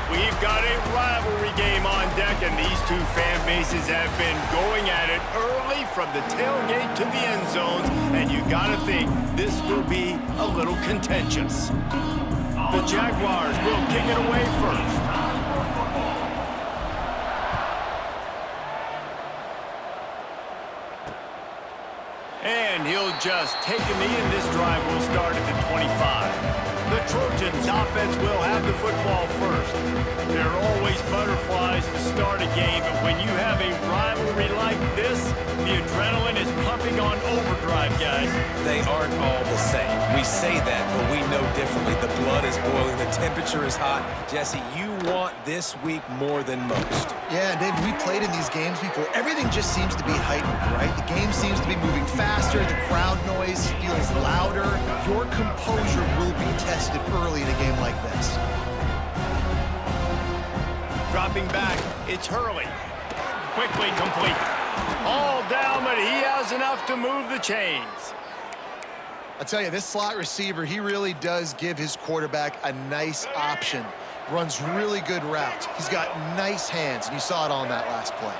We've got a rivalry game on deck, and these two fan bases have been going at it early from the tailgate to the end zones, and you gotta think this will be a little contentious. The Jaguars will kick it away first. And he'll just take a knee, and this drive will start at the 25. The Trojans offense will have the football first. There are always butterflies to start a game, but when you have a rivalry like this, the adrenaline is pumping on overdrive, guys. They aren't all the same. We say that, but we know differently. The blood is boiling. The temperature is hot. Jesse, you want this week more than most. Yeah, David, we played in these games before. Everything just seems to be heightened, right? The game seems to be moving faster. The crowd noise feels louder. Your composure will be tested early in a game like this. Dropping back, it's Hurley. Quickly complete. All down, but he has enough to move the chains. I tell you, this slot receiver, he really does give his quarterback a nice option. Runs really good routes. He's got nice hands, and you saw it on that last play.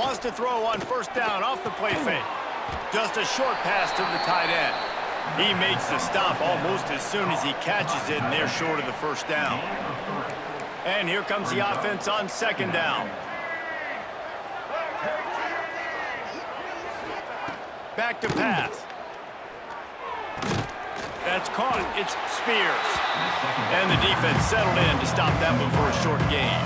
Wants to throw on first down off the play fake. Just a short pass to the tight end. He makes the stop almost as soon as he catches it, and they're short of the first down. And here comes the offense on second down. Back to pass. That's caught. It's Spears. And the defense settled in to stop that one for a short gain.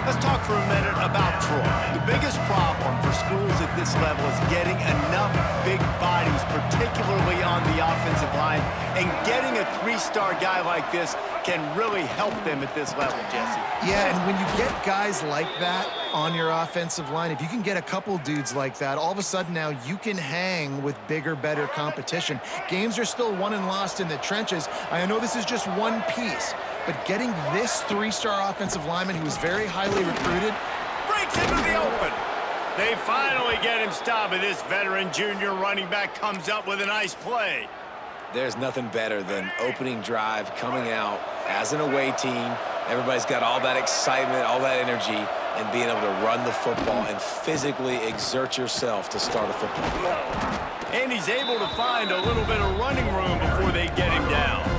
Let's talk for a minute about Troy. The biggest problem for schools at this level is getting enough big bodies, particularly on the offensive line, and getting a three-star guy like this can really help them at this level, Jesse. Yeah, and when you get guys like that on your offensive line, if you can get a couple dudes like that, all of a sudden now you can hang with bigger, better competition. Games are still won and lost in the trenches. I know this is just one piece, but getting this three-star offensive lineman who is very highly recruited breaks into the open. They finally get him stopped, and this veteran junior running back comes up with a nice play. There's nothing better than opening drive, coming out as an away team. Everybody's got all that excitement, all that energy, and being able to run the football and physically exert yourself to start a football game. And he's able to find a little bit of running room before they get him down.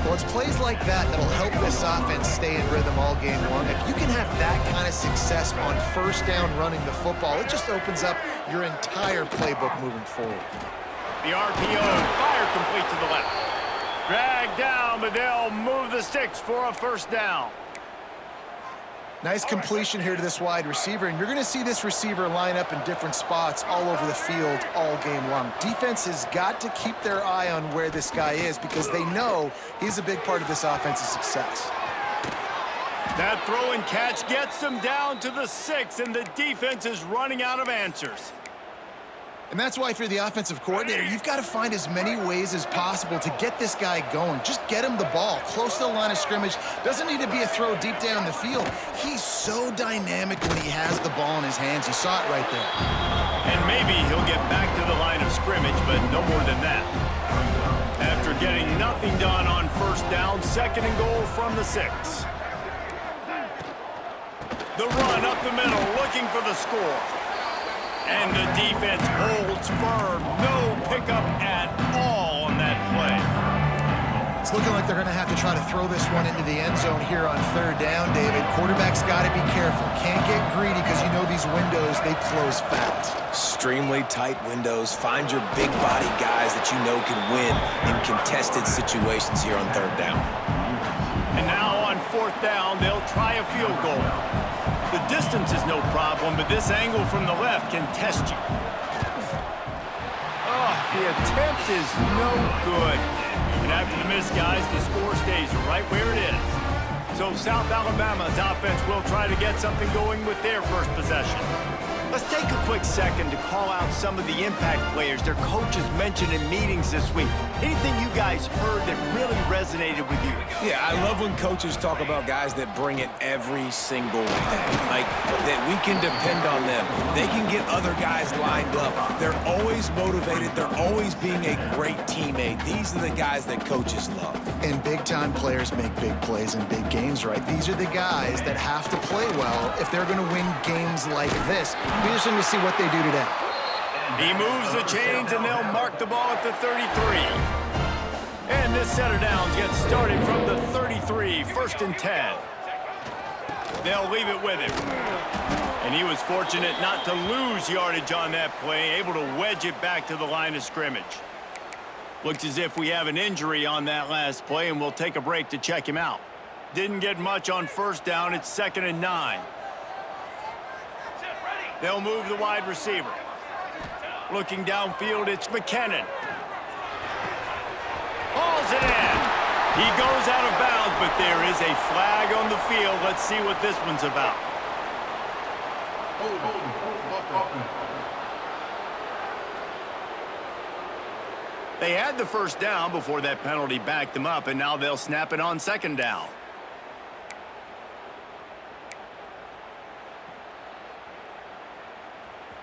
Well, it's plays like that that'll help this offense stay in rhythm all game long. If you can have that kind of success on first down running the football, it just opens up your entire playbook moving forward. The RPO, fire complete to the left. Dragged down, but they'll move the sticks for a first down. Nice completion here to this wide receiver, and you're going to see this receiver line up in different spots all over the field all game long. Defense has got to keep their eye on where this guy is because they know he's a big part of this offense's success. That throw and catch gets them down to the 6, and the defense is running out of answers. And that's why, if you're the offensive coordinator, you've got to find as many ways as possible to get this guy going. Just get him the ball close to the line of scrimmage. Doesn't need to be a throw deep down the field. He's so dynamic when he has the ball in his hands. You saw it right there. And maybe he'll get back to the line of scrimmage, but no more than that. After getting nothing done on first down, second and goal from the 6. The run up the middle, looking for the score. And the defense holds firm. No pickup at all on that play. It's looking like they're going to have to try to throw this one into the end zone here on third down, David. Quarterback's got to be careful. Can't get greedy because you know these windows, they close fast. Extremely tight windows. Find your big body guys that you know can win in contested situations here on third down. And now on fourth down, they'll try a field goal. The distance is no problem, but this angle from the left can test you. Oh, the attempt is no good. And after the miss, guys, the score stays right where it is. So South Alabama's offense will try to get something going with their first possession. Let's take a quick second to call out some of the impact players their coaches mentioned in meetings this week. Anything you guys heard that really resonated with you? Yeah, I love when coaches talk about guys that bring it every single day. Like, that we can depend on them. They can get other guys lined up. They're always motivated. They're always being a great teammate. These are the guys that coaches love. And big-time players make big plays in big games, right? These are the guys that have to play well if they're going to win games like this. Be interesting to see what they do today. He moves the chains, and they'll mark the ball at the 33. And this set of downs gets started from the 33, 1st and 10. They'll leave it with him. And he was fortunate not to lose yardage on that play, able to wedge it back to the line of scrimmage. Looks as if we have an injury on that last play, and we'll take a break to check him out. Didn't get much on 1st down. It's 2nd and 9. They'll move the wide receiver. Looking downfield, it's McKinnon. Hauls it in. He goes out of bounds, but there is a flag on the field. Let's see what this one's about. They had the 1st down before that penalty backed them up, and now they'll snap it on 2nd down.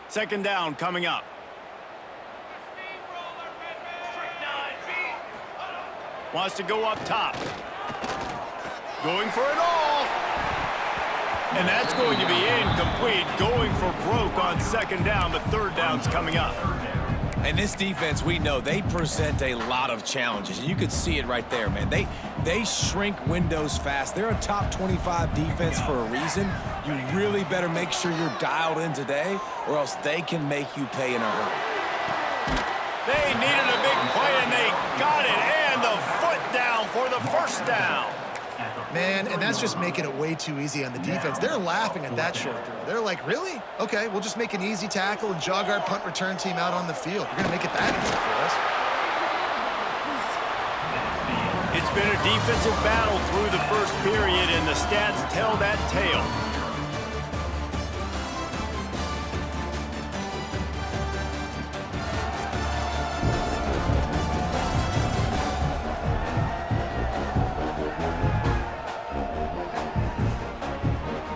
Second down coming up. Wants to go up top. Going for it all. And that's going to be incomplete. Going for broke on 2nd down, but 3rd down's coming up. And this defense, we know, they present a lot of challenges. And you could see it right there, man. They shrink windows fast. They're a top 25 defense for a reason. You really better make sure you're dialed in today, or else they can make you pay in a hurry. They needed a big play, and they got it. And the foot down for the 1st down. Man, and that's just making it way too easy on the defense. They're laughing at that short throw. They're like, really? Okay, we'll just make an easy tackle and jog our punt return team out on the field. We're going to make it that easy for us. It's been a defensive battle through the 1st period, and the stats tell that tale.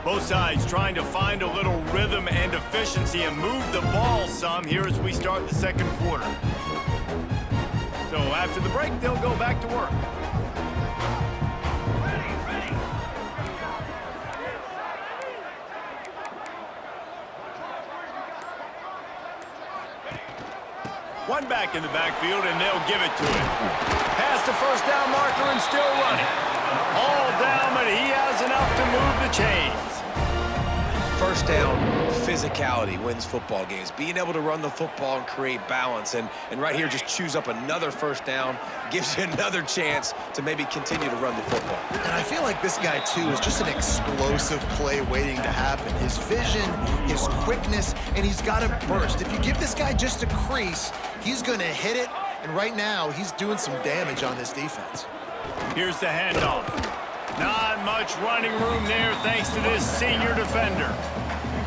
Both sides trying to find a little rhythm and efficiency and move the ball some here as we start the 2nd quarter. So after the break, they'll go back to work. One back in the backfield, and they'll give it to him. Past the 1st down marker and still running. All down, but he has enough to move the chains. 1st down, physicality wins football games. Being able to run the football and create balance. And right here, just choose up another 1st down, gives you another chance to maybe continue to run the football. And I feel like this guy, too, is just an explosive play waiting to happen. His vision, his quickness, and he's got a burst. If you give this guy just a crease, he's going to hit it. And right now, he's doing some damage on this defense. Here's the handoff. Not much running room there thanks to this senior defender.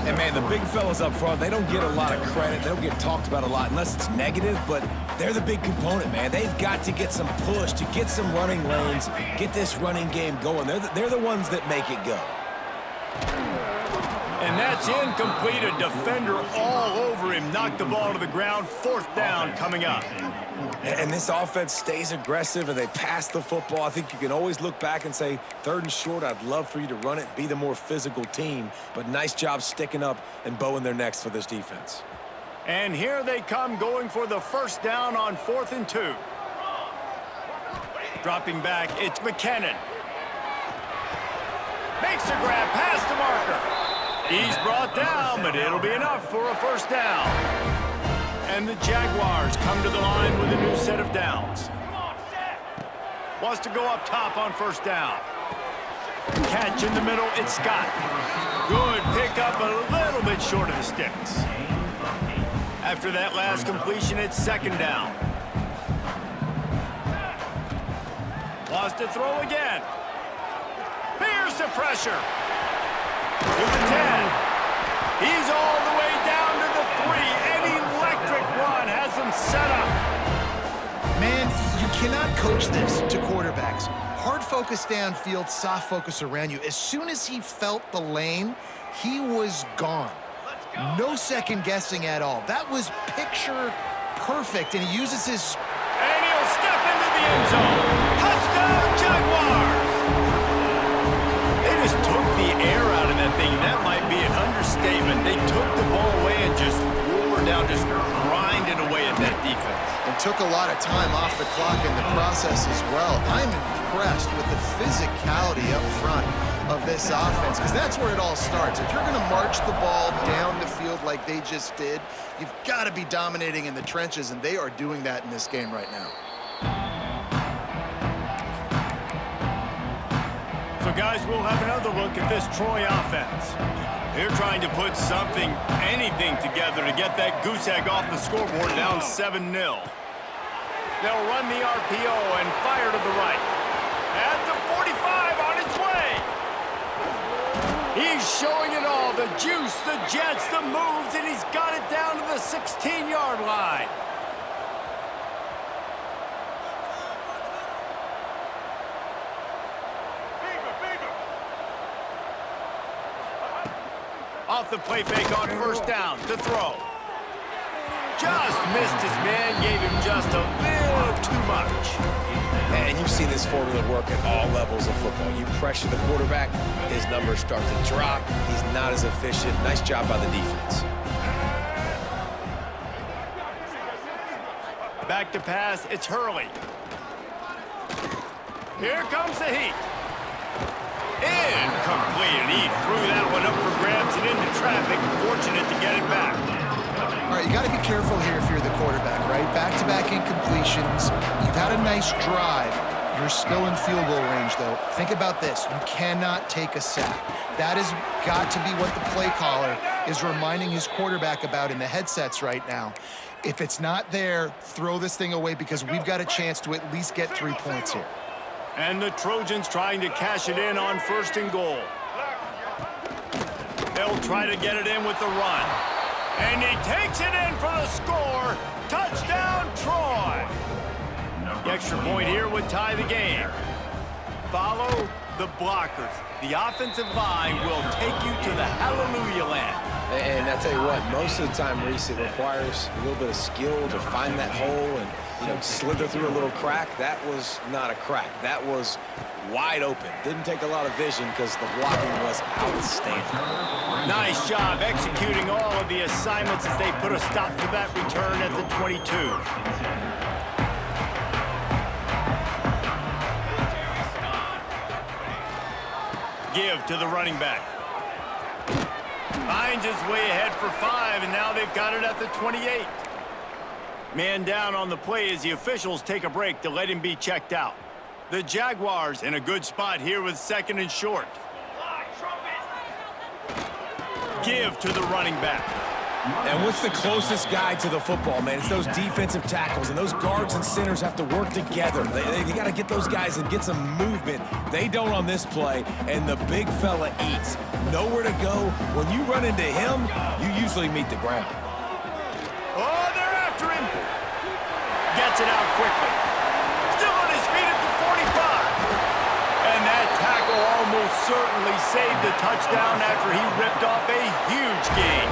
And, man, the big fellas up front, they don't get a lot of credit. They don't get talked about a lot unless it's negative, but they're the big component, man. They've got to get some push, to get some running lanes, get this running game going. They're the ones that make it go. And that's incomplete. A defender all over him. Knocked the ball to the ground. 4th down coming up. And this offense stays aggressive and they pass the football. I think you can always look back and say, 3rd and short, I'd love for you to run it, be the more physical team. But nice job sticking up and bowing their necks for this defense. And here they come going for the 1st down on 4th and 2. Dropping back, it's McKinnon. Makes a grab past the marker. He's brought down, but it'll be enough for a 1st down. And the Jaguars come to the line with a new set of downs. Wants to go up top on 1st down. Catch in the middle, it's Scott. Good pickup, a little bit short of the sticks. After that last completion, it's 2nd down. Wants to throw again. Here's the pressure. To the 10. He's all the way down. cannot coach this to quarterbacks. Hard focus downfield, soft focus around you. As soon as he felt the lane, he was gone. No second guessing at all. That was picture perfect, and he uses his... And he'll step into the end zone. Touchdown, Jaguars! They just took the air out of that thing. That might be an understatement. They took the ball away and just wore down, just grinded away at that defense. And took a lot of time off the clock in the process as well. I'm impressed with the physicality up front of this offense, because that's where it all starts. If you're going to march the ball down the field like they just did, you've got to be dominating in the trenches, and they are doing that in this game right now. So, guys, we'll have another look at this Troy offense. They're trying to put something, anything together to get that goose egg off the scoreboard, down 7-0. They'll run the RPO and fire to the right. At the 45 on its way. He's showing it all, the juice, the jets, the moves, and he's got it down to the 16-yard line. Off the play fake on first down to throw. Just missed his man, gave him just a little too much. And you've seen this formula work at all levels of football. You pressure the quarterback, his numbers start to drop. He's not as efficient. Nice job by the defense. Back to pass, it's Hurley. Here comes the heat. Incomplete, and he threw that one up for grabs and into traffic. Fortunate to get it back. All right, you got to be careful here if you're the quarterback, right? Back-to-back incompletions. You've had a nice drive. You're still in field goal range, though. Think about this. You cannot take a sack. That has got to be what the play caller is reminding his quarterback about in the headsets right now. If it's not there, throw this thing away, because we've got a chance to at least get 3 points here. And the Trojans trying to cash it in on 1st and goal. They'll try to get it in with the run. And he takes it in for the score. Touchdown, Troy. The extra point here would tie the game. Follow the blockers. The offensive line will take you to the hallelujah land. And I tell you what, most of the time, Reese, it requires a little bit of skill to find that hole and, slither through a little crack. That was not a crack. That was wide open. Didn't take a lot of vision because the blocking was outstanding. Nice job executing all of the assignments as they put a stop to that return at the 22. Give to the running back. Finds his way ahead for 5, and now they've got it at the 28. Man down on the play as the officials take a break to let him be checked out. The Jaguars in a good spot here with 2nd and short. Give to the running back. And what's the closest guy to the football, man? It's those defensive tackles, and those guards and centers have to work together. They got to get those guys and get some movement. They don't on this play, and the big fella eats. Nowhere to go. When you run into him, you usually meet the ground. Oh, they're after him. Gets it out quickly. Still on his feet at the 45. And that tackle almost certainly saved the touchdown after he ripped off a huge gain.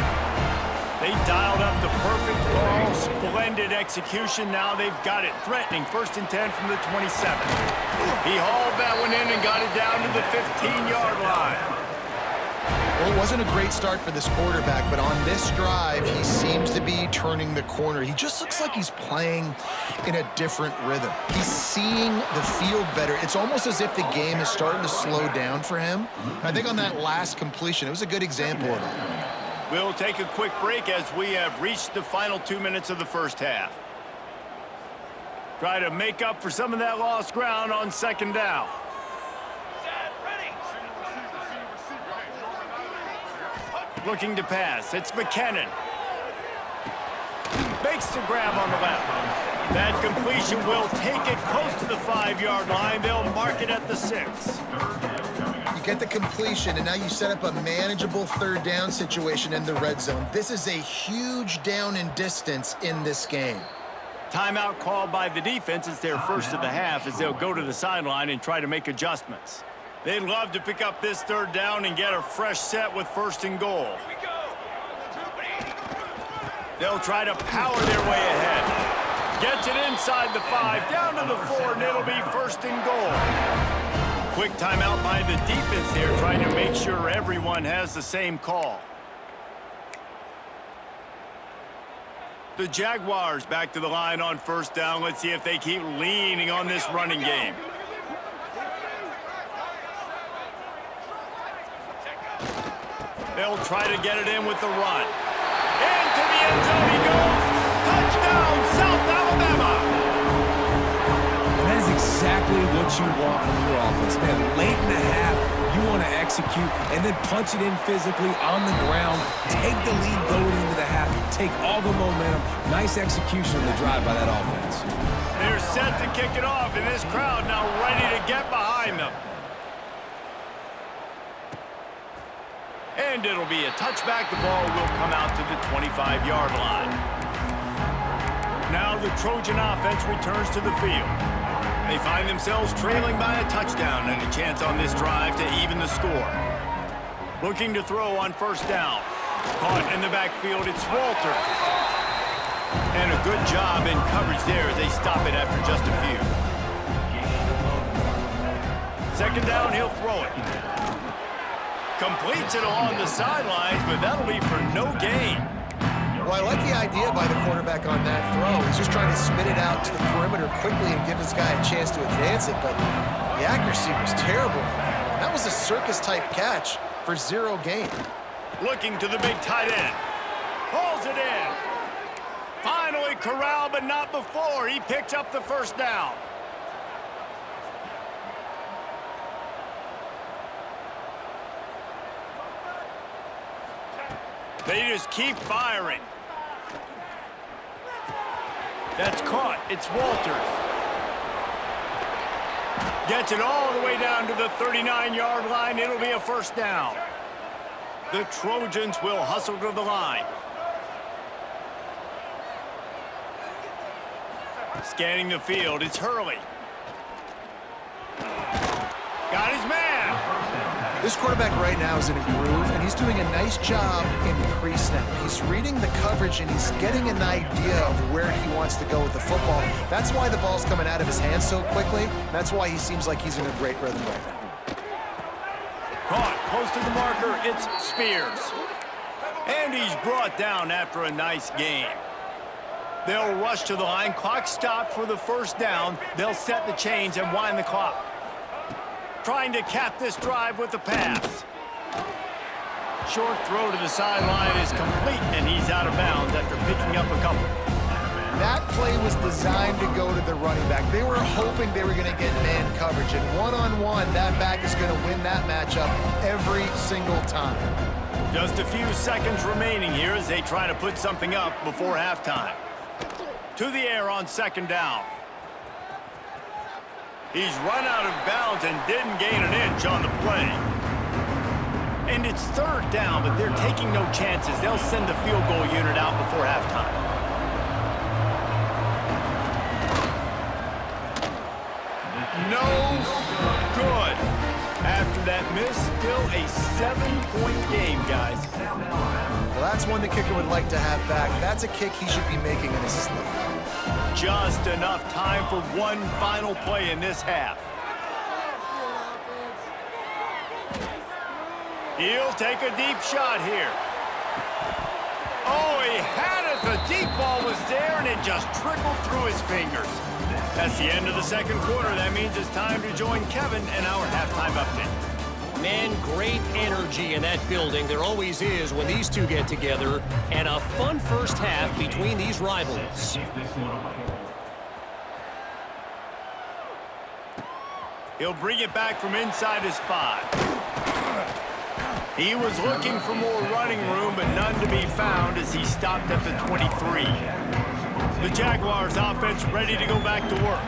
They dialed up the perfect call. Splendid execution. Now they've got it. Threatening 1st and 10 from the 27. He hauled that one in and got it down to the 15-yard line. Well, it wasn't a great start for this quarterback, but on this drive, he seems to be turning the corner. He just looks like he's playing in a different rhythm. He's seeing the field better. It's almost as if the game is starting to slow down for him. I think on that last completion, it was a good example of it. We'll take a quick break as we have reached the final 2 minutes of the first half. Try to make up for some of that lost ground on 2nd down. Looking to pass. It's McKinnon. Makes the grab on the left. That completion will take it close to the 5-yard line. They'll mark it at the 6. You get the completion, and now you set up a manageable 3rd down situation in the red zone. This is a huge down in distance in this game. Timeout called by the defense. It's their first of the half as they'll go to the sideline and try to make adjustments. They'd love to pick up this third down and get a fresh set with first and goal. They'll try to power their way ahead. Gets it inside the 5, down to the 4, and it'll be first and goal. Quick timeout by the defense there, trying to make sure everyone has the same call. The Jaguars back to the line on first down. Let's see if they keep leaning on this running game. They'll try to get it in with the run. Into the end zone he goes. Touchdown, South Alabama. And that is exactly what you want from your offense, man. Late in the half, you want to execute and then punch it in physically on the ground. Take the lead going into the half. Take all the momentum. Nice execution of the drive by that offense. They're set to kick it off, and this crowd now ready to get behind them. And it'll be a touchback. The ball will come out to the 25-yard line. Now the Trojan offense returns to the field. They find themselves trailing by a touchdown and a chance on this drive to even the score. Looking to throw on first down. Caught in the backfield, it's Walter. And a good job in coverage there as they stop it after just a few. Second down, he'll throw it. Completes it along the sidelines, but that'll be for no gain. Well, I like the idea by the quarterback on that throw. He's just trying to spit it out to the perimeter quickly and give his guy a chance to advance it, but the accuracy was terrible. That was a circus-type catch for 0 gain. Looking to the big tight end. Pulls it in. Finally corralled, but not before. He picks up the first down. They just keep firing. That's caught. It's Walters. Gets it all the way down to the 39-yard line. It'll be a first down. The Trojans will hustle to the line. Scanning the field, it's Hurley. Got his man. This quarterback right now is in a groove, and he's doing a nice job in pre-snap. He's reading the coverage, and he's getting an idea of where he wants to go with the football. That's why the ball's coming out of his hands so quickly. That's why he seems like he's in a great rhythm right now. Caught close to the marker, it's Spears. And he's brought down after a nice game. They'll rush to the line. Clock stopped for the first down. They'll set the chains and wind the clock. Trying to cap this drive with the pass. Short throw to the sideline is complete, and he's out of bounds after picking up a couple. That play was designed to go to the running back. They were hoping they were going to get man coverage, and one-on-one, that back is going to win that matchup every single time. Just a few seconds remaining here as they try to put something up before halftime. To the air on second down. He's run out of bounds and didn't gain an inch on the play. And it's third down, but they're taking no chances. They'll send the field goal unit out before halftime. No good. After that miss, still a 7-point game, guys. Well, that's one the kicker would like to have back. That's a kick he should be making in his sleep. Just enough time for one final play in this half. He'll take a deep shot here. Oh, he had it. The deep ball was there, and it just trickled through his fingers. That's the end of the second quarter. That means it's time to join Kevin and our halftime update. Man, great energy in that building. There always is when these two get together. And a fun first half between these rivals. He'll bring it back from inside his 5. He was looking for more running room, but none to be found as he stopped at the 23. The Jaguars offense ready to go back to work.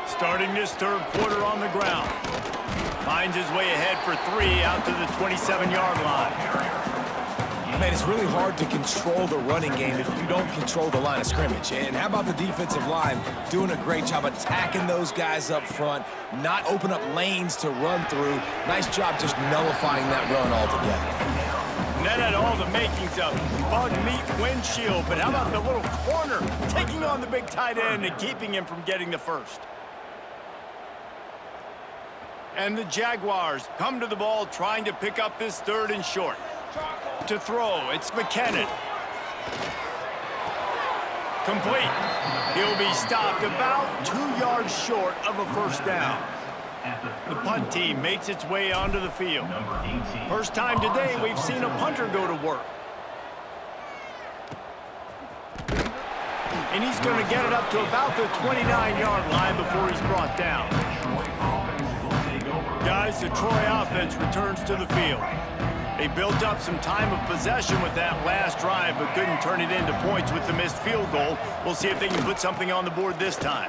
Starting this third quarter on the ground. Finds his way ahead for 3 out to the 27-yard line. Man, it's really hard to control the running game if you don't control the line of scrimmage. And how about the defensive line doing a great job attacking those guys up front, not open up lanes to run through. Nice job just nullifying that run altogether. And that had all the makings of bug meat windshield, but how about the little corner taking on the big tight end and keeping him from getting the first? And the Jaguars come to the ball trying to pick up this 3rd and short. To throw, it's McKinnon. Complete. He'll be stopped about 2 yards short of a first down. The punt team makes its way onto the field. First time today we've seen a punter go to work. And he's going to get it up to about the 29-yard line before he's brought down. Guys, the Troy offense returns to the field. They built up some time of possession with that last drive, but couldn't turn it into points with the missed field goal. We'll see if they can put something on the board this time.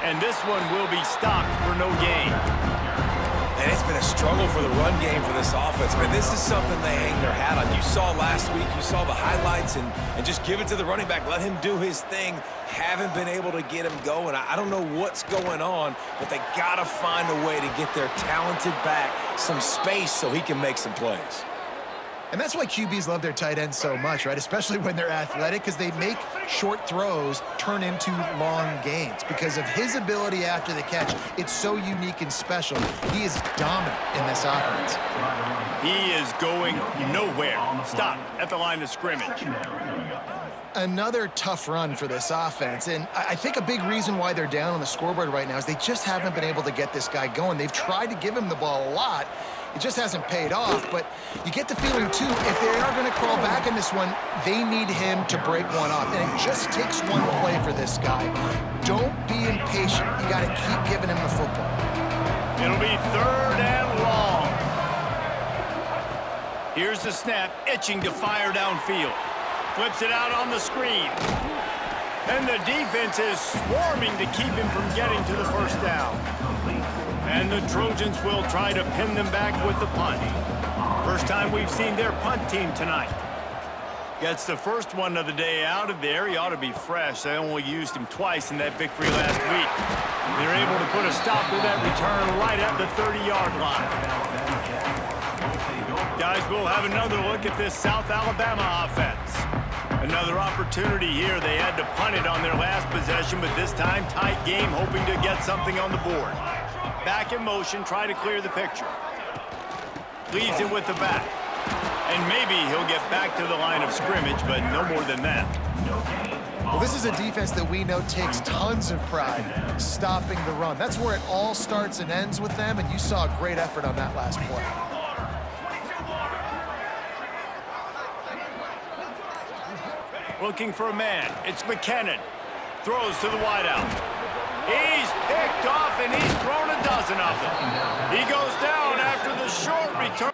And this one will be stopped for no gain. And it's been a struggle for the run game for this offense, man. This is something they hang their hat on. You saw last week, you saw the highlights, and just give it to the running back. Let him do his thing. Haven't been able to get him going. I don't know what's going on, but they got to find a way to get their talented back some space so he can make some plays. And that's why QBs love their tight ends so much, right? Especially when they're athletic, because they make short throws turn into long gains. Because of his ability after the catch, it's so unique and special. He is dominant in this offense. He is going nowhere. Stop at the line of scrimmage. Another tough run for this offense, and I think a big reason why they're down on the scoreboard right now is they just haven't been able to get this guy going. They've tried to give him the ball a lot. It just hasn't paid off, but you get the feeling, too, if they are going to crawl back in this one, they need him to break one off, and it just takes one play for this guy. Don't be impatient. You got to keep giving him the football. It'll be 3rd and long. Here's the snap, itching to fire downfield. Flips it out on the screen. And the defense is swarming to keep him from getting to the first down. And the Trojans will try to pin them back with the punt. First time we've seen their punt team tonight. Gets the first one of the day out of there. He ought to be fresh. They only used him twice in that victory last week. They're able to put a stop to that return right at the 30-yard line. Guys, we'll have another look at this South Alabama offense. Another opportunity here. They had to punt it on their last possession, but this time tight game, hoping to get something on the board. Back in motion, try to clear the picture. Leaves it with the back. And maybe he'll get back to the line of scrimmage, but no more than that. Well, this is a defense that we know takes tons of pride stopping the run. That's where it all starts and ends with them, and you saw a great effort on that last play. Looking for a man. It's McKinnon. Throws to the wideout. He's picked off, and he's thrown a dozen of them. He goes down after the short return.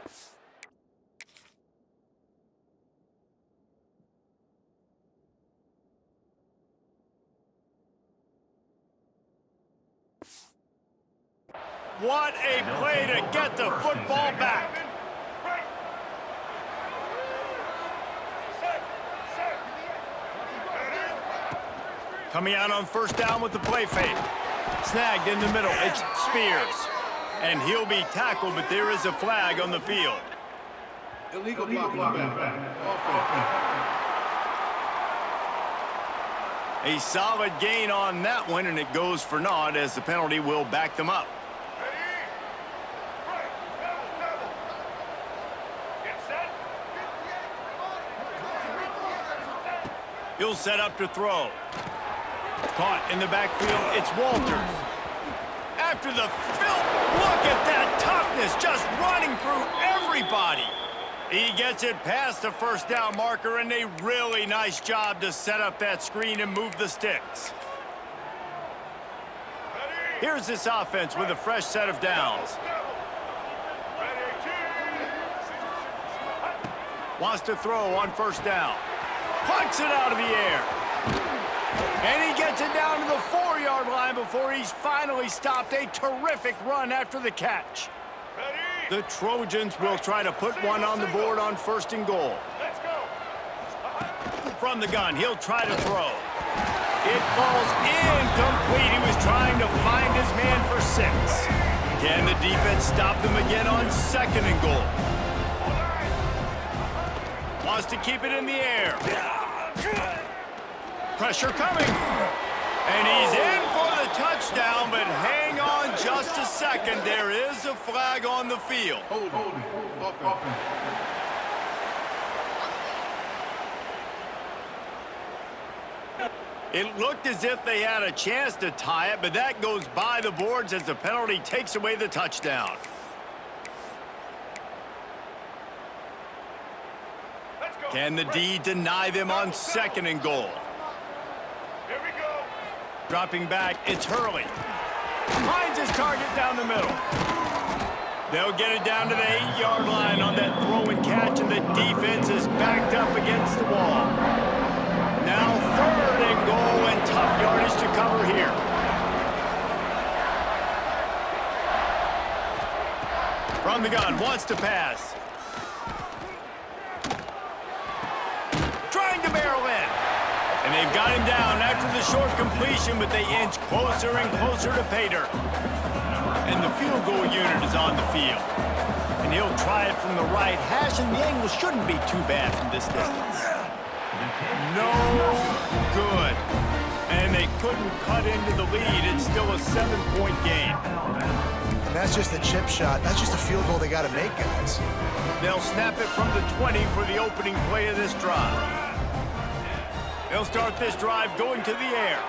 What a play to get the football back. Coming out on first down with the play fake. Snagged in the middle. It's Spears. And he'll be tackled, but there is a flag on the field. Illegal blocking. A solid gain on that one, and it goes for naught as the penalty will back them up. He'll set up to throw. Caught in the backfield, it's Walters. After the filth, look at that toughness, just running through everybody. He gets it past the first down marker, and a really nice job to set up that screen and move the sticks. Here's this offense with a fresh set of downs. Wants to throw on first down. Punts it out of the air. And he gets it down to the 4-yard line before he's finally stopped. A terrific run after the catch. The Trojans will try to put one on the board on 1st and goal. Let's go. From the gun, he'll try to throw. It falls incomplete. He was trying to find his man for 6. Can the defense stop them again on 2nd and goal? Wants to keep it in the air. Pressure coming. And he's in for the touchdown, but hang on just a second. There is a flag on the field. Hold. Offense. It looked as if they had a chance to tie it, but that goes by the boards as the penalty takes away the touchdown. Can the D deny them on 2nd and goal? Here we go. Dropping back, it's Hurley. Finds his target down the middle. They'll get it down to the 8-yard line on that throw and catch, and the defense is backed up against the wall. Now 3rd and goal, and tough yardage to cover here. From the gun, wants to pass. Trying to barrel in. And they've got him down after the short completion, but they inch closer and closer to pay dirt. And the field goal unit is on the field. And he'll try it from the right hash, and the angle shouldn't be too bad from this distance. No good. And they couldn't cut into the lead. It's still a 7-point game. And that's just a chip shot. That's just a field goal they got to make, guys. They'll snap it from the 20 for the opening play of this drive. They'll start this drive going to the air.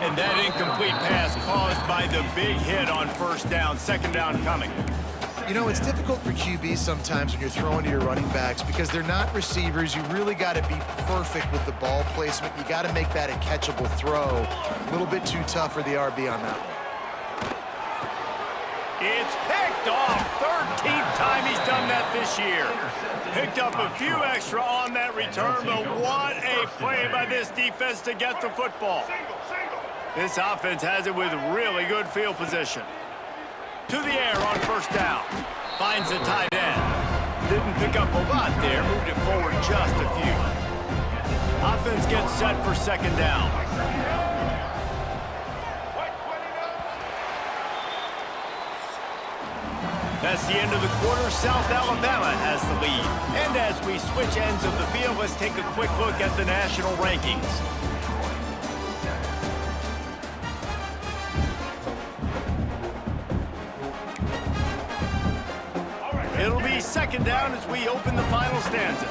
And that incomplete pass caused by the big hit on 1st down. 2nd down coming. You know, it's difficult for QBs sometimes when you're throwing to your running backs because they're not receivers. You really got to be perfect with the ball placement. You got to make that a catchable throw. A little bit too tough for the RB on that one. It's picked off. 13th time he's done that this year. Picked up a few extra on that return, but what a play by this defense to get the football. This offense has it with really good field position. To the air on 1st down. Finds the tight end. Didn't pick up a lot there. Moved it forward just a few. Offense gets set for 2nd down. That's the end of the quarter. South Alabama has the lead. And as we switch ends of the field, let's take a quick look at the national rankings. It'll be 2nd down as we open the final stanza.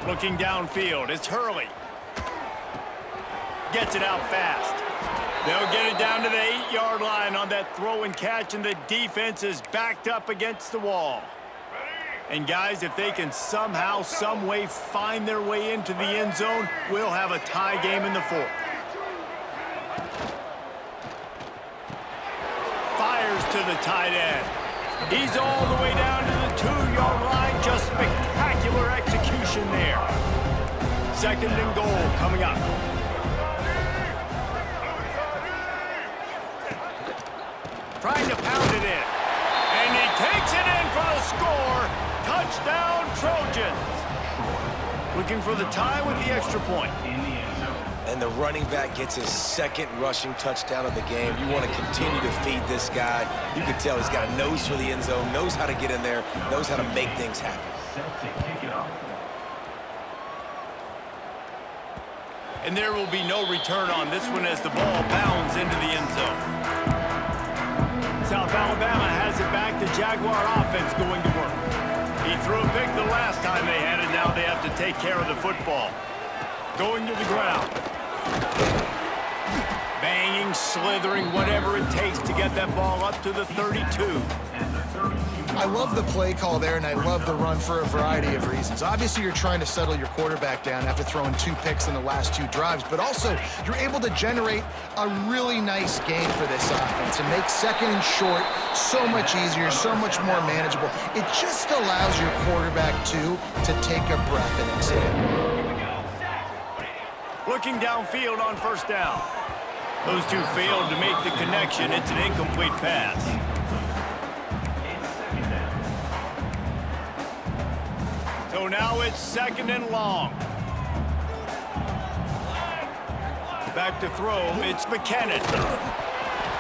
Looking downfield, it's Hurley. Gets it out fast. They'll get it down to the 8-yard line on that throw and catch, and the defense is backed up against the wall. And guys, if they can somehow, some way find their way into the end zone, we'll have a tie game in the 4th. Fires to the tight end. He's all the way down to the 2-yard line. Just spectacular execution there. 2nd and goal coming up. Trying to pound it in. And he takes it in for the score. Touchdown, Trojans. Looking for the tie with the extra point. And the running back gets his 2nd rushing touchdown of the game. You want to continue to feed this guy. You can tell he's got a nose for the end zone, knows how to get in there, knows how to make things happen. And there will be no return on this one as the ball bounds into the end zone. South Alabama has it back. The Jaguar offense going to work. He threw a pick the last time they had it. Now they have to take care of the football. Going to the ground. Banging, slithering, whatever it takes to get that ball up to the 32. I love the play call there, and I love the run for a variety of reasons. Obviously, you're trying to settle your quarterback down after throwing 2 picks in the last 2 drives, but also you're able to generate a really nice game for this offense and make 2nd and short so much easier, so much more manageable. It just allows your quarterback, too, to take a breath and exhale. Looking downfield on 1st down. Those two failed to make the connection. It's an incomplete pass. So So now it's 2nd and long. Back to throw, it's McKinnon.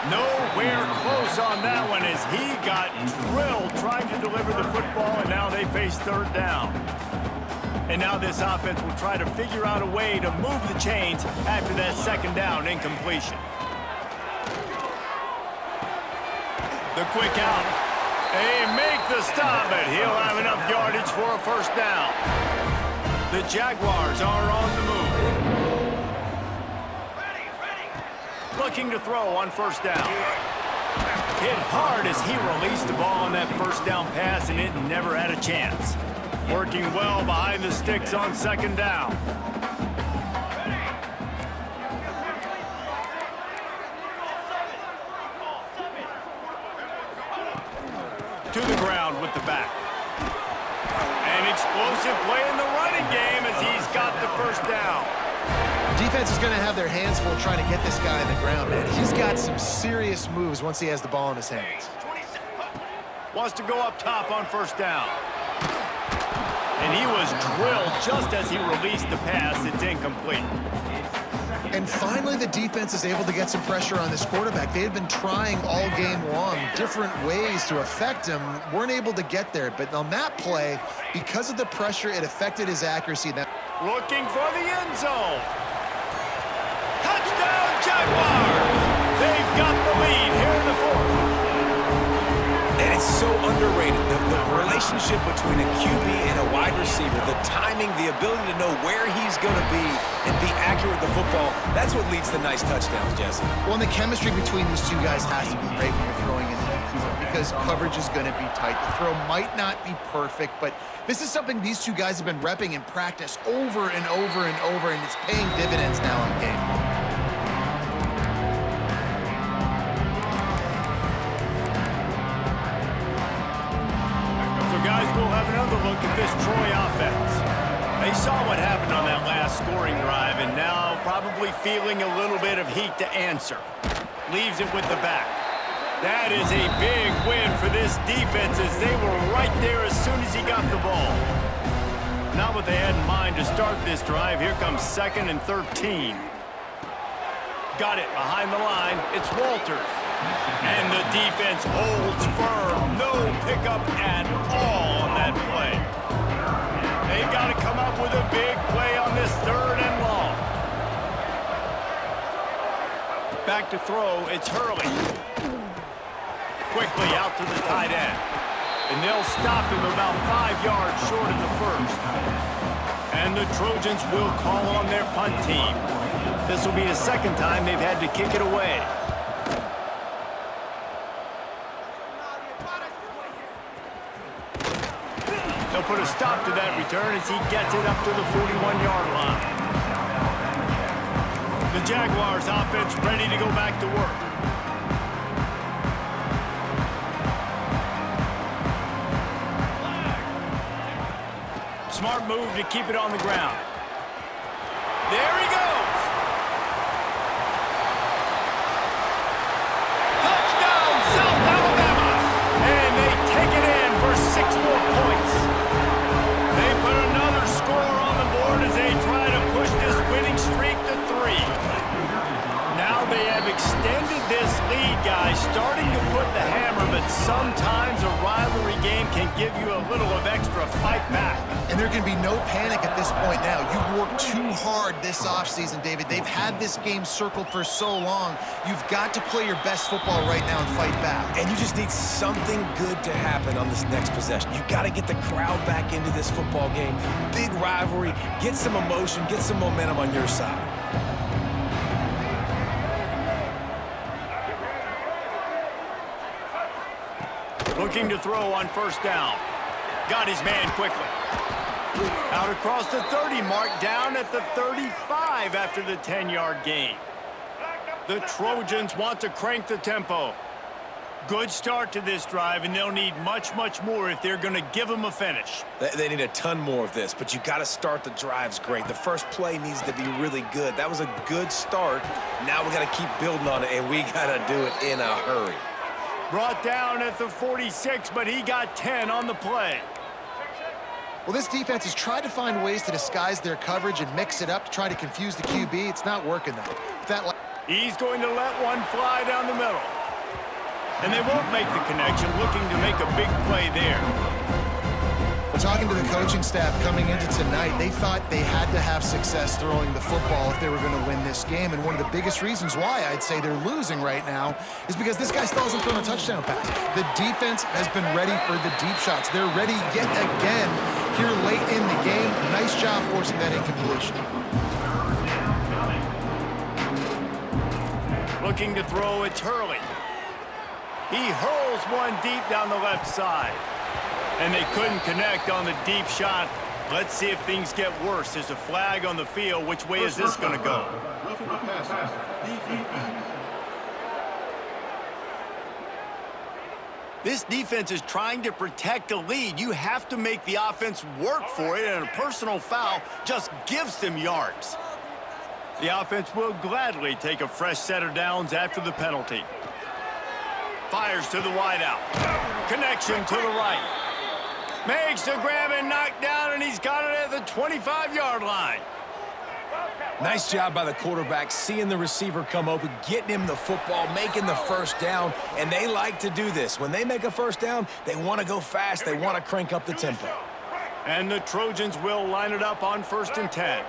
Nowhere close on that one as he got drilled trying to deliver the football, and now they face 3rd down. And now this offense will try to figure out a way to move the chains after that 2nd down incompletion. The quick out. They make the stop, but he'll have enough yardage for a 1st down. The Jaguars are on the move. Looking to throw on 1st down. Hit hard as he released the ball on that 1st down pass, and it never had a chance. Working well behind the sticks on 2nd down. To the ground with the back. An explosive play in the running game as he's got the 1st down. Defense is going to have their hands full trying to get this guy on the ground, man. He's got some serious moves once he has the ball in his hands. Wants to go up top on 1st down. And he was drilled just as he released the pass. It's incomplete. And finally, the defense is able to get some pressure on this quarterback. They had been trying all game long different ways to affect him. Weren't able to get there. But on that play, because of the pressure, it affected his accuracy. Looking for the end zone. Touchdown, Jaguars! They've got the lead here in the 4th. And it's so underrated. The relationship between a QB and a wide receiver, the timing, the ability to know where he's going to be and be accurate with the football, that's what leads to nice touchdowns, Jesse. Well, and the chemistry between these two guys has to be great when you're throwing in the end zone because coverage is going to be tight. The throw might not be perfect, but this is something these two guys have been repping in practice over and over and over, and it's paying dividends now in game. Guys, we'll have another look at this Troy offense. They saw what happened on that last scoring drive and now probably feeling a little bit of heat to answer. Leaves it with the back. That is a big win for this defense as they were right there as soon as he got the ball. Not what they had in mind to start this drive. Here comes 2nd and 13. Got it behind the line. It's Walters. And the defense holds firm. No pickup at all on that play. They've got to come up with a big play on this 3rd and long. Back to throw, it's Hurley. Quickly out to the tight end. And they'll stop him about 5 yards short in the 1st. And the Trojans will call on their punt team. This will be the 2nd time they've had to kick it away. They'll put a stop to that return as he gets it up to the 41-yard line. The Jaguars offense ready to go back to work. Smart move to keep it on the ground. There he goes. Touchdown, South Alabama. And they take it in for 6 more points. They put another score on the board as they try to push this winning streak to 3. Now they have extended this lead, guys, starting to put the hammer, but sometimes a rivalry game can give you a little of extra fight back. And there can be no panic at this point now. You worked too hard this offseason, David. They've had this game circled for so long. You've got to play your best football right now and fight back. And you just need something good to happen on this next possession. You got to get the crowd back into this football game. Big rivalry. Get some emotion. Get some momentum on your side. Looking to throw on 1st down. Got his man quickly. Out across the 30 mark, down at the 35 after the 10-yard gain. The Trojans want to crank the tempo. Good start to this drive, and they'll need much, much more if they're going to give them a finish. They need a ton more of this, but you got to start the drives great. The first play needs to be really good. That was a good start. Now we got to keep building on it, and we got to do it in a hurry. Brought down at the 46, but he got 10 on the play. Well, this defense has tried to find ways to disguise their coverage and mix it up to try to confuse the QB. It's not working, though. He's going to let one fly down the middle. And they won't make the connection, looking to make a big play there. Talking to the coaching staff coming into tonight, they thought they had to have success throwing the football if they were going to win this game. And one of the biggest reasons why I'd say they're losing right now is because this guy still hasn't thrown a touchdown pass. The defense has been ready for the deep shots. They're ready yet again here late in the game. Nice job forcing that incompletion. Looking to throw, it's Hurley. He hurls one deep down the left side. And they couldn't connect on the deep shot. Let's see if things get worse. There's a flag on the field. Which way is this going to go? This defense is trying to protect a lead. You have to make the offense work for it, and a personal foul just gives them yards. The offense will gladly take a fresh set of downs after the penalty. Fires to the wideout. Connection to the right. Makes the grab and knock down, and he's got it at the 25-yard line. Nice job by the quarterback, seeing the receiver come open, getting him the football, making the first down, and they like to do this. When they make a first down, they want to go fast. They want to crank up the tempo. And the Trojans will line it up on 1st and 10.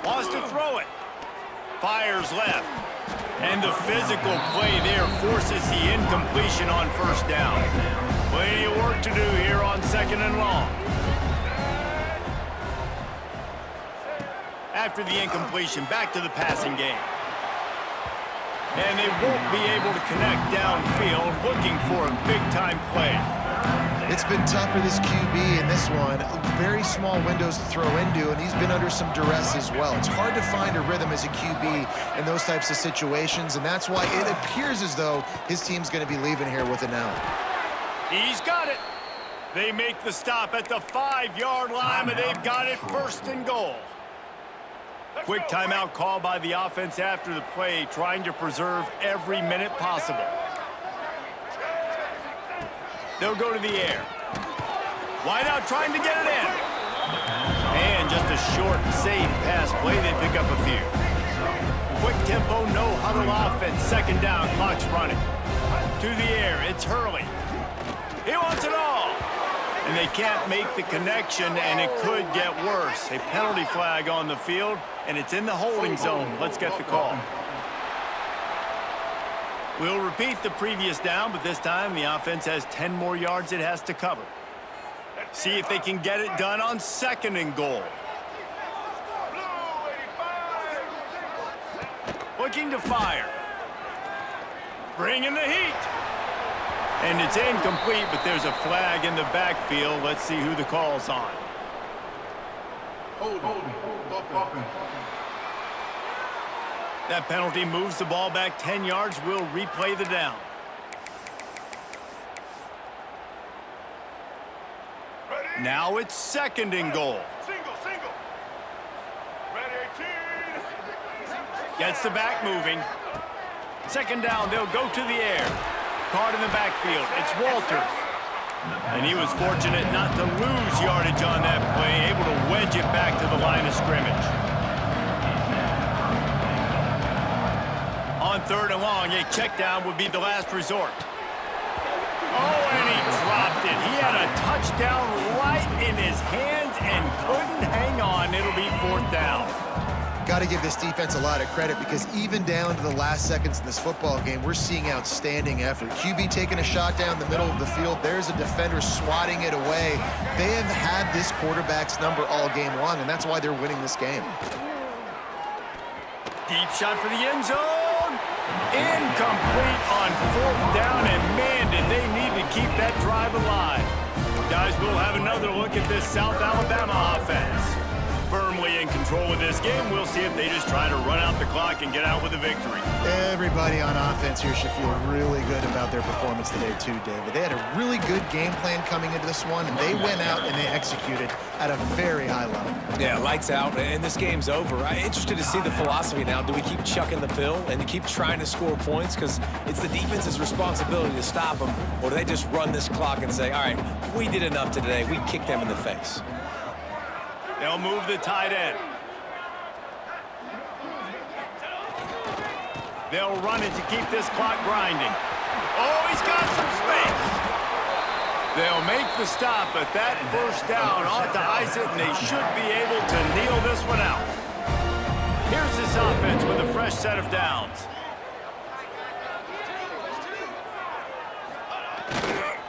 Wants to throw it. Fires left. And the physical play there forces the incompletion on 1st down. Plenty of work to do here on 2nd and long. After the incompletion, back to the passing game. And they won't be able to connect downfield, looking for a big-time play. It's been tough for this QB in this one. Very small windows to throw into, and he's been under some duress as well. It's hard to find a rhythm as a QB in those types of situations, and that's why it appears as though his team's going to be leaving here with an L. He's got it. They make the stop at the 5-yard line, but they've got it 1st and goal. Quick timeout call by the offense after the play, trying to preserve every minute possible. They'll go to the air. Wide out trying to get it in. And just a short, safe pass play. They pick up a few. Quick tempo, no huddle offense. 2nd down, clock's running. To the air, it's Hurley. He wants it all. And they can't make the connection, and it could get worse. A penalty flag on the field, and it's in the holding zone. Let's get the call. We'll repeat the previous down, but this time the offense has 10 more yards it has to cover. See if they can get it done on 2nd and goal. Looking to fire. Bringing the heat. And it's incomplete, but there's a flag in the backfield. Let's see who the call's on. That penalty moves the ball back 10 yards. We'll replay the down. Now it's 2nd and goal. Single. Ready, 18. Gets the back moving. 2nd down, they'll go to the air. Caught in the backfield. It's Walters. And he was fortunate not to lose yardage on that play, able to wedge it back to the line of scrimmage. On 3rd and long, a check down would be the last resort. Oh, and he dropped it. He had a touchdown right in his hands and couldn't hang on. It'll be 4th down. Got to give this defense a lot of credit because even down to the last seconds in this football game, we're seeing outstanding effort. QB taking a shot down the middle of the field. There's a defender swatting it away. They have had this quarterback's number all game long, and that's why they're winning this game. Deep shot for the end zone. Incomplete on 4th down, and man, did they need to keep that drive alive. Guys, we'll have another look at this South Alabama offense. Firmly in control of this game. We'll see if they just try to run out the clock and get out with a victory. Everybody on offense here should feel really good about their performance today too, David. They had a really good game plan coming into this one, and they went out and they executed at a very high level. Yeah, lights out, and this game's over. I'm interested to see the philosophy now. Do we keep chucking the pill and keep trying to score points? Because it's the defense's responsibility to stop them, or do they just run this clock and say, all right, we did enough today. We kicked them in the face. They'll move the tight end. They'll run it to keep this clock grinding. Oh, he's got some space. They'll make the stop, but that first down ought to ice it, and they should be able to kneel this one out. Here's this offense with a fresh set of downs.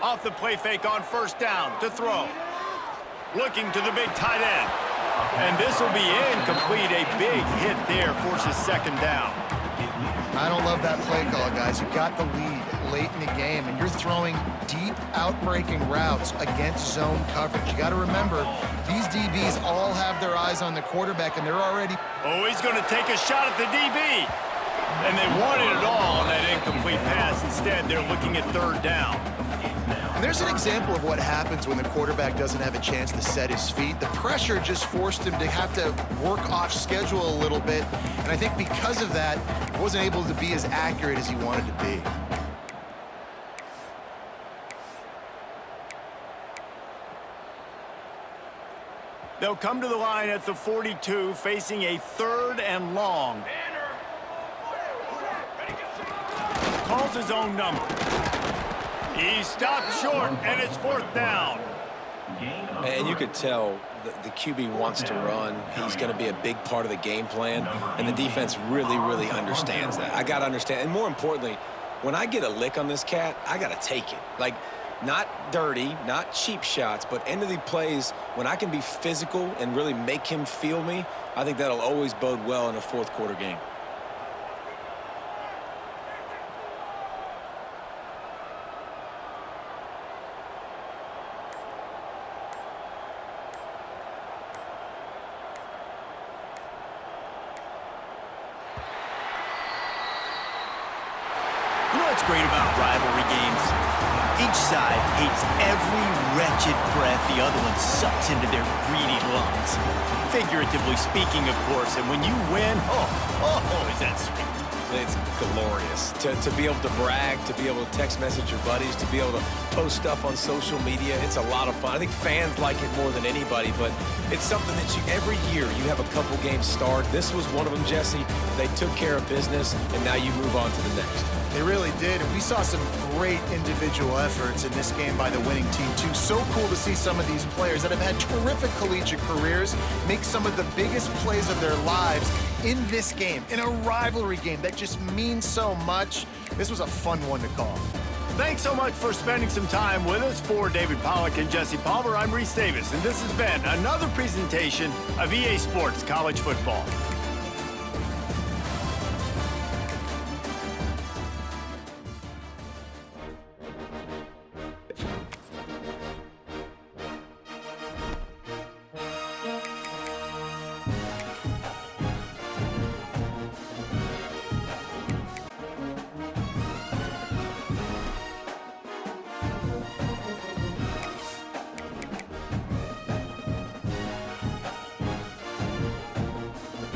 Off the play fake on first down to throw. Looking to the big tight end. And this will be incomplete. A big hit there forces second down. I don't love that play call, guys. You got the lead late in the game, and you're throwing deep, outbreaking routes against zone coverage. You got to remember, these DBs all have their eyes on the quarterback, and they're already... Oh, he's going to take a shot at the DB. And they wanted it all on that incomplete pass. Instead, they're looking at third down. And there's an example of what happens when the quarterback doesn't have a chance to set his feet. The pressure just forced him to have to work off schedule a little bit. And I think because of that, he wasn't able to be as accurate as he wanted to be. They'll come to the line at the 42, facing a third and long. Calls his own number. He stopped short, and it's fourth down. And you could tell the QB wants to run. He's going to be a big part of the game plan, and the defense really, really understands that. I got to understand. And more importantly, when I get a lick on this cat, I got to take it. Like, not dirty, not cheap shots, but end of the plays, when I can be physical and really make him feel me, I think that'll always bode well in a fourth quarter game. You know what's great about rivalry games? Each side hates every wretched breath the other one sucks into their greedy lungs. Figuratively speaking, of course, and when you win, oh, is that sweet. It's glorious. To be able to brag, to be able to text message your buddies, to be able to post stuff on social media, it's a lot of fun. I think fans like it more than anybody, but it's something that every year you have a couple games start. This was one of them, Jesse. They took care of business, and now you move on to the next. They really did, and we saw some great individual efforts in this game by the winning team, too. So cool to see some of these players that have had terrific collegiate careers make some of the biggest plays of their lives in this game, in a rivalry game that just means so much. This was a fun one to call. Thanks so much for spending some time with us. For David Pollack and Jesse Palmer, I'm Reese Davis, and this has been another presentation of EA Sports College Football.